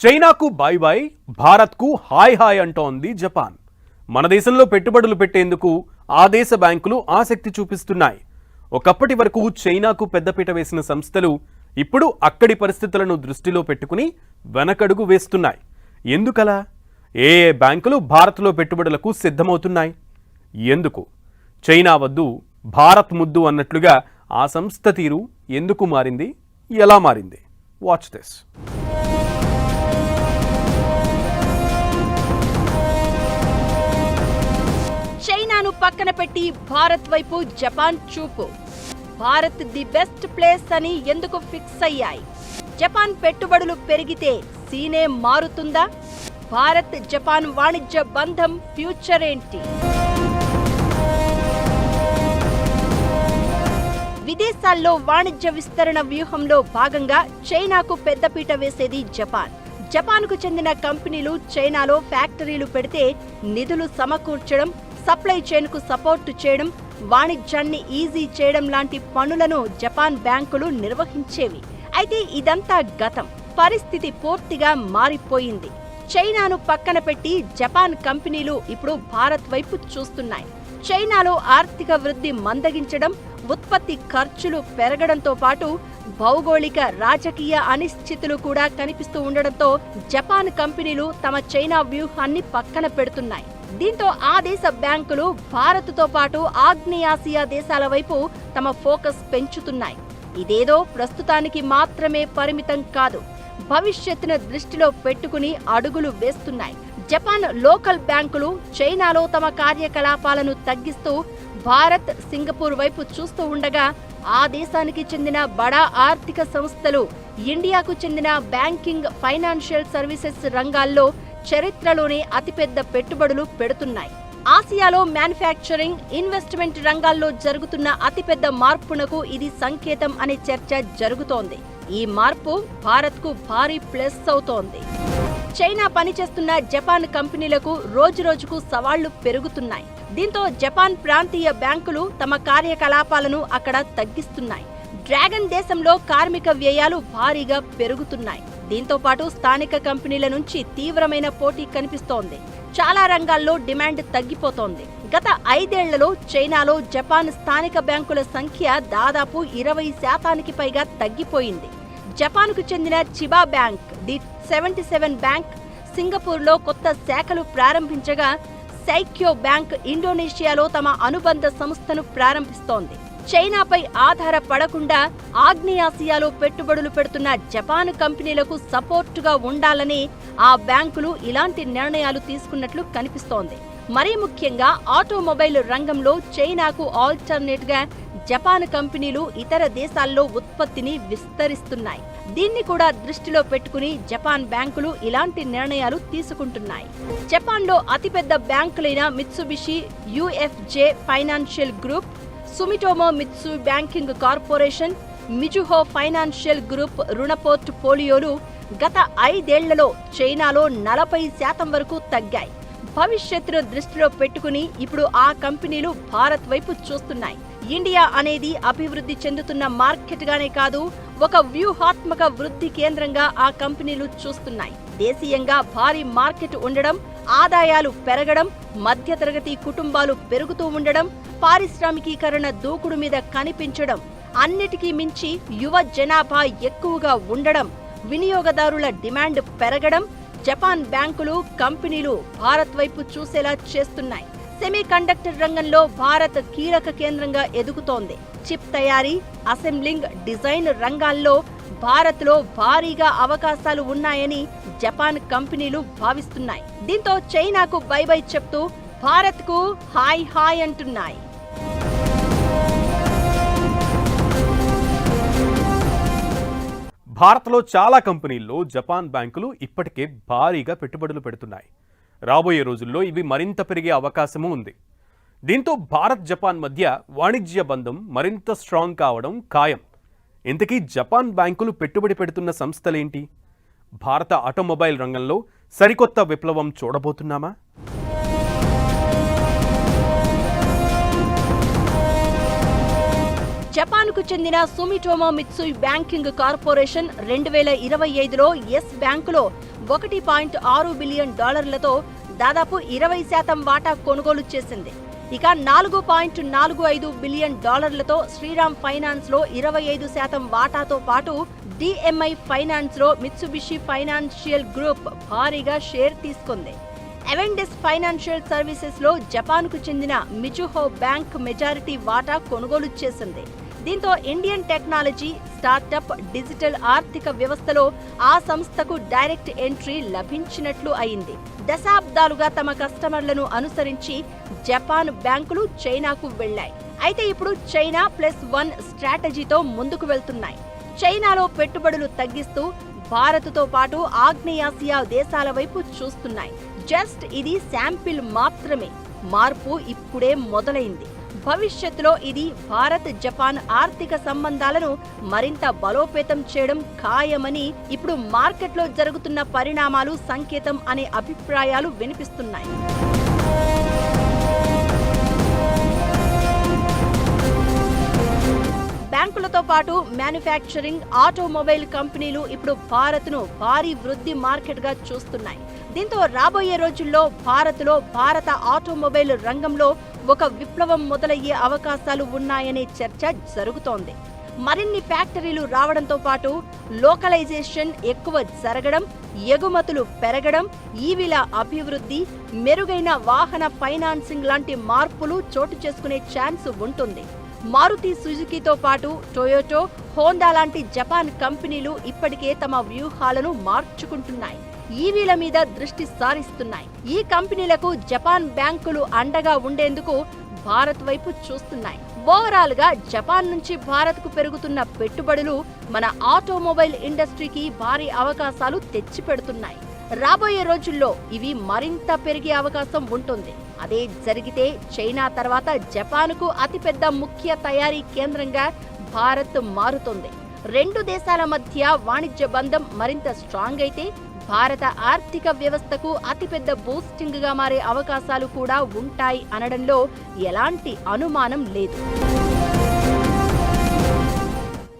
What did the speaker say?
చైనాకు bye bye, భారత్కు hi hi అంటోంది జపాన్. మన దేశంలో పెట్టుబడులు పెట్టేందుకు ఆ దేశ బ్యాంకులు ఆసక్తి చూపిస్తున్నాయి. ఒకప్పటి వరకు చైనాకు పెద్దపీట వేసిన సంస్థలు ఇప్పుడు అక్కడి పరిస్థితులను దృష్టిలో పెట్టుకుని వెనకడుగు వేస్తున్నాయి. ఎందుకలా? ఏ బ్యాంకులు భారత్లో పెట్టుబడులకు సిద్ధమవుతున్నాయి? ఎందుకు? చైనా వద్దు భారత్ ముద్దు అన్నట్లుగా ఆ సంస్థ తీరు ఎందుకు మారింది? ఎలా మారింది? Watch this. చైనాను పక్కన పెట్టి భారత్ వైపు జపాన్ చూపు. భారత్ ది బెస్ట్ ప్లేస్ అని ఎందుకు ఫిక్స్ అయ్యాయి? జపాన్ పెట్టుబడులు పెరిగితే సీనే మారుతుందా? భారత్ జపాన్ వాణిజ్య బంధం ఫ్యూచర్ ఏంటి? విదేశాల్లో వాణిజ్య విస్తరణ వ్యూహంలో భాగంగా చైనాకు పెద్దపీట వేసేది జపాన్. జపాన్కు చెందిన కంపెనీలు చైనాలో ఫ్యాక్టరీలు పెడితే నిధులు సమకూర్చడం, సప్లై చైన్కు సపోర్టు చేయడం, వాణిజ్యాన్ని ఈజీ చేయడం లాంటి పనులను జపాన్ బ్యాంకులు నిర్వహించేవి. అయితే ఇదంతా గతం. పరిస్థితి పూర్తిగా మారిపోయింది. చైనాను పక్కన పెట్టి జపాన్ కంపెనీలు ఇప్పుడు భారత్ వైపు చూస్తున్నాయి. చైనాలో ఆర్థిక వృద్ధి మందగించడం, ఉత్పత్తి ఖర్చులు పెరగడంతో పాటు భౌగోళిక రాజకీయ అనిశ్చితులు కూడా కనిపిస్తూ ఉండడంతో జపాన్ కంపెనీలు తమ చైనా వ్యూహాన్ని పక్కన పెడుతున్నాయి. దీంతో ఆ దేశ బ్యాంకులు భారత్తో పాటు ఆగ్నేయాసియా దేశాల వైపు తమ ఫోకస్ పెంచుతున్నాయి. ఇదేదో ప్రస్తుతానికి మాత్రమే పరిమితం కాదు, భవిష్యత్తును దృష్టిలో పెట్టుకుని అడుగులు వేస్తున్నాయి. జపాన్ లోకల్ బ్యాంకులు చైనాలో తమ కార్యకలాపాలను తగ్గిస్తూ భారత్, సింగపూర్ వైపు చూస్తూ ఉండగా, ఆ దేశానికి చెందిన బడా ఆర్థిక సంస్థలు ఇండియాకు చెందిన బ్యాంకింగ్, ఫైనాన్షియల్ సర్వీసెస్ రంగాల్లో చరిత్రలోనే అతిపెద్ద పెట్టుబడులు పెడుతున్నాయి. ఆసియాలో మ్యానుఫ్యాక్చరింగ్, ఇన్వెస్ట్మెంట్ రంగాల్లో జరుగుతున్న అతిపెద్ద మార్పునకు ఇది సంకేతం అనే చర్చ జరుగుతోంది. ఈ మార్పు భారత్కు భారీ ప్లస్ అవుతోంది. చైనా పనిచేస్తున్న జపాన్ కంపెనీలకు రోజురోజుకు సవాళ్లు పెరుగుతున్నాయి. దీంతో జపాన్ ప్రాంతీయ బ్యాంకులు తమ కార్యకలాపాలను అక్కడ తగ్గిస్తున్నాయి. డ్రాగన్ దేశంలో కార్మిక వ్యయాలు భారీగా పెరుగుతున్నాయి. దీంతో పాటు స్థానిక కంపెనీల నుంచి తీవ్రమైన పోటీ కనిపిస్తోంది. చాలా రంగాల్లో డిమాండ్ తగ్గిపోతోంది. గత 5 ఏళ్లలో చైనాలో జపాన్ స్థానిక బ్యాంకుల సంఖ్య దాదాపు 20% పైగా తగ్గిపోయింది. జపాన్కు చెందిన చిబా బ్యాంక్, ది 77 బ్యాంక్ సింగపూర్లో కొత్త శాఖలు ప్రారంభించగా, సైక్యో బ్యాంక్ ఇండోనేషియాలో తమ అనుబంధ సంస్థను ప్రారంభిస్తోంది. చైనాపై ఆధారపడకుండా ఆగ్నేయాసియాలో పెట్టుబడులు పెడుతున్న జపాన్ కంపెనీలకు సపోర్టుగా ఉండాలని ఆ బ్యాంకులు ఇలాంటి నిర్ణయాలు తీసుకున్నట్లు కనిపిస్తోంది. మరీ ముఖ్యంగా ఆటోమొబైల్ రంగంలో చైనాకు ఆల్టర్నేట్ గా జపాన్ కంపెనీలు ఇతర దేశాల్లో ఉత్పత్తిని విస్తరిస్తున్నాయి. దీన్ని కూడా దృష్టిలో పెట్టుకుని జపాన్ బ్యాంకులు ఇలాంటి నిర్ణయాలు తీసుకుంటున్నాయి. జపాన్లో అతిపెద్ద బ్యాంకులైన Mitsubishi UFJ financial group, Sumitomo Mitsui banking corporation, Mizuho financial group రుణ పోర్ట్ ఫోలియోలు గత 5 ఏళ్లలో చైనాలో 40% వరకు తగ్గాయి. భవిష్యత్తును దృష్టిలో పెట్టుకుని ఇప్పుడు ఆ కంపెనీలు భారత్ వైపు చూస్తున్నాయి. ఇండియా అనేది అభివృద్ధి చెందుతున్న మార్కెట్ గానే కాదు, ఒక వ్యూహాత్మక వృద్ధి కేంద్రంగా ఆ కంపెనీలు చూస్తున్నాయి. దేశీయంగా భారీ మార్కెట్ ఉండడం, ఆదాయాలు పెరగడం, మధ్యతరగతి కుటుంబాలు పెరుగుతూ ఉండడం, పారిశ్రామికీకరణ దూకుడు మీద కనిపించడం, అన్నిటికీ మించి యువ జనాభా ఎక్కువగా ఉండడం, వినియోగదారుల డిమాండ్ పెరగడం జపాన్ బ్యాంకులు, కంపెనీలు భారత్ వైపు చూసేలా చేస్తున్నాయి. సెమీ కండక్టర్ రంగంలో భారత్ కీలక కేంద్రంగా ఎదుగుతోంది. చిప్ తయారీ, అసెంబ్లింగ్, డిజైన్ రంగాల్లో భారత్లో భారీగా అవకాశాలు ఉన్నాయని జపాన్ కంపెనీలు భావిస్తున్నాయి. దీంతో చైనాకు బై బై చెప్తూ భారత్కు హాయ్ హాయ్ అంటున్నాయి. భారత్లో చాలా కంపెనీల్లో జపాన్ బ్యాంకులు ఇప్పటికే భారీగా పెట్టుబడులు పెడుతున్నాయి. రాబోయే రోజుల్లో ఇవి మరింత పెరిగే అవకాశమూ ఉంది. దీంతో భారత్, జపాన్ మధ్య వాణిజ్య బంధం మరింత స్ట్రాంగ్ కావడం ఖాయం. ఇంతకీ జపాన్ బ్యాంకులు పెట్టుబడి పెడుతున్న సంస్థలేంటి? భారత ఆటోమొబైల్ రంగంలో సరికొత్త విప్లవం చూడబోతున్నామా? జపాన్కు చెందిన సుమిటోమో మిత్సుయ్ బ్యాంకింగ్ కార్పొరేషన్ 2025లో యెస్ బ్యాంకులో $1.6 బిలియన్ దాదాపు 20% వాటా కొనుగోలు చేసింది. ఇక $4.45 బిలియన్ శ్రీరామ్ ఫైనాన్స్ లో 25% వాటాతో పాటు డిఎంఐ ఫైనాన్స్ లో మిత్సుబిషి ఫైనాన్షియల్ గ్రూప్ భారీగా షేర్ తీసుకుంది. అవెండిస్ ఫైనాన్షియల్ సర్వీసెస్ లో జపాన్కు చెందిన మిజుహో బ్యాంక్ మెజారిటీ వాటా కొనుగోలు చేసింది. దీంతో ఇండియన్ టెక్నాలజీ, స్టార్టప్, డిజిటల్ ఆర్థిక వ్యవస్థలో ఆ సంస్థకు డైరెక్ట్ ఎంట్రీ లభించినట్లు అయింది. దశాబ్దాలుగా తమ కస్టమర్లను అనుసరించి జపాన్ బ్యాంకులు చైనాకు వెళ్లాయి. అయితే ఇప్పుడు చైనా +1 స్ట్రాటజీతో ముందుకు వెళ్తున్నాయి. చైనాలో పెట్టుబడులు తగ్గిస్తూ భారత్తో పాటు ఆగ్నేయాసియా దేశాల వైపు చూస్తున్నాయి. జస్ట్ ఇది శాంపిల్ మాత్రమే. మార్పు ఇప్పుడే మొదలైంది. భవిష్యత్తులో ఇది భారత్ జపాన్ ఆర్థిక సంబంధాలను మరింత బలోపేతం చేయడం ఖాయమని ఇప్పుడు మార్కెట్లో జరుగుతున్న పరిణామాలు సంకేతం అనే అభిప్రాయాలు వినిపిస్తున్నాయి. బ్యాంకులతో పాటు మ్యానుఫ్యాక్చరింగ్, ఆటోమొబైల్ కంపెనీలు ఇప్పుడు భారత్ను భారీ వృద్ధి మార్కెట్గా చూస్తున్నాయి. దీంతో రాబోయే రోజుల్లో భారత ఆటోమొబైల్ రంగంలో ఒక విప్లవం మొదలయ్యే అవకాశాలు ఉన్నాయనే చర్చ జరుగుతోంది. మరిన్ని ఫ్యాక్టరీలు రావడంతో పాటు లోకలైజేషన్ ఎక్కువ జరగడం, ఎగుమతులు పెరగడం, ఈవీల అభివృద్ధి, మెరుగైన వాహన ఫైనాన్సింగ్ లాంటి మార్పులు చోటు చేసుకునే ఛాన్స్ ఉంటుంది. మారుతి సుజుకీతో పాటు టొయోటో, హోండా లాంటి జపాన్ కంపెనీలు ఇప్పటికే తమ వ్యూహాలను మార్చుకుంటున్నాయి. ఈవీల మీద దృష్టి సారిస్తున్నాయి. ఈ కంపెనీలకు జపాన్ బ్యాంకులు అండగా ఉండేందుకు భారత్ వైపు చూస్తున్నాయి. ఓవరాల్ గా జపాన్ నుంచి భారత్కు పెరుగుతున్న పెట్టుబడులు మన ఆటోమొబైల్ ఇండస్ట్రీకి భారీ అవకాశాలు తెచ్చిపెడుతున్నాయి. రాబోయే రోజుల్లో ఇవి మరింత పెరిగే అవకాశం ఉంటుంది. అదే జరిగితే చైనా తర్వాత జపాన్కు అతిపెద్ద ముఖ్య తయారీ కేంద్రంగా భారత్ మారుతుంది. రెండు దేశాల మధ్య వాణిజ్య బంధం మరింత స్ట్రాంగ్ అయితే భారత ఆర్థిక వ్యవస్థకు అతిపెద్ద బూస్టింగ్ గా మారే అవకాశాలు కూడా ఉంటాయి అనడంలో ఎలాంటి అనుమానం లేదు.